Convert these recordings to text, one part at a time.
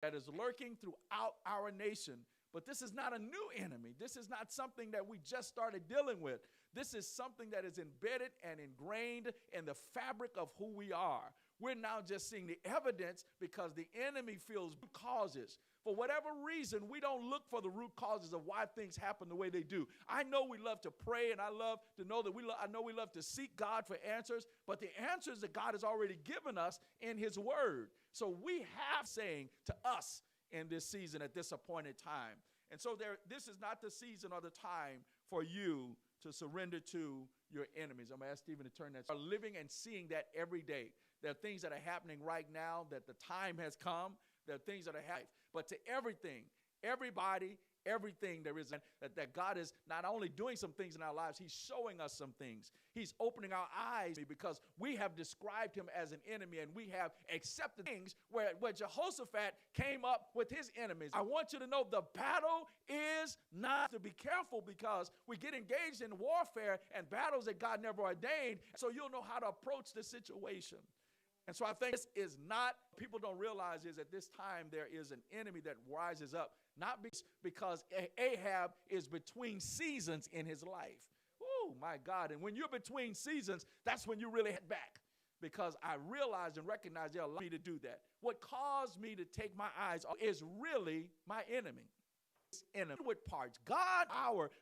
that is lurking throughout our nation. But this is not a new enemy. This is not something that we just started dealing with. This is something that is embedded and ingrained in the fabric of who we are. We're now just seeing the evidence because the enemy feels root causes. For whatever reason, we don't look for the root causes of why things happen the way they do. I know we love to pray, and I love to know that I know we love to seek God for answers, but the answers that God has already given us in his word. So we have saying to us in this season at this appointed time. And so this is not the season or the time for you to surrender to your enemies. I'm going to ask Stephen to turn that. Are living and seeing that every day. There are things that are happening right now that the time has come. There are things that are happening. But to everything, everybody, everything there is, that God is not only doing some things in our lives, he's showing us some things. He's opening our eyes because we have described him as an enemy and we have accepted things where Jehoshaphat came up with his enemies. I want you to know the battle is not to be careful because we get engaged in warfare and battles that God never ordained, so you'll know how to approach the situation. And so I think this is not, people don't realize is at this time there is an enemy that rises up, not because Ahab is between seasons in his life. Oh, my God. And when you're between seasons, that's when you really head back. Because I realized and recognized they allowed me to do that. What caused me to take my eyes off is really my enemy. Inward parts, God,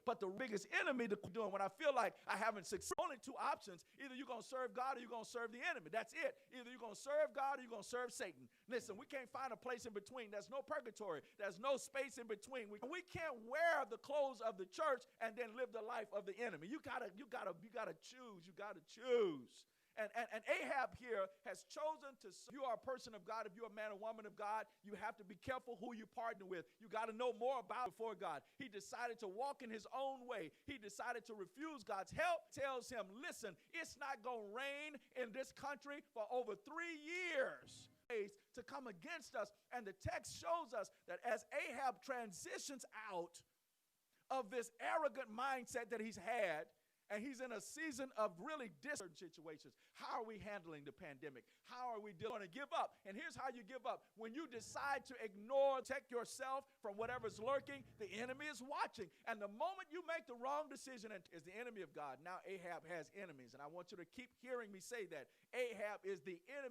but the biggest enemy to doing when I feel like I haven't succeeded. Only two options. Either you're going to serve God or you're going to serve the enemy. That's it. Either you're going to serve God or you're going to serve Satan. Listen, we can't find a place in between. There's no purgatory. There's no space in between. We can't wear the clothes of the church and then live the life of the enemy. You gotta choose. You gotta choose. And Ahab here has chosen to, if you are a person of God, if you're a man or woman of God, you have to be careful who you partner with. You got to know more about before God. He decided to walk in his own way. He decided to refuse God's help. Tells him, listen, it's not going to rain in this country for over 3 years to come against us. And the text shows us that as Ahab transitions out of this arrogant mindset that he's had, and he's in a season of really different situations. How are we handling the pandemic? How are we going to give up? And here's how you give up. When you decide to protect yourself from whatever's lurking, the enemy is watching. And the moment you make the wrong decision and is the enemy of God, now Ahab has enemies. And I want you to keep hearing me say that. Ahab is the enemy.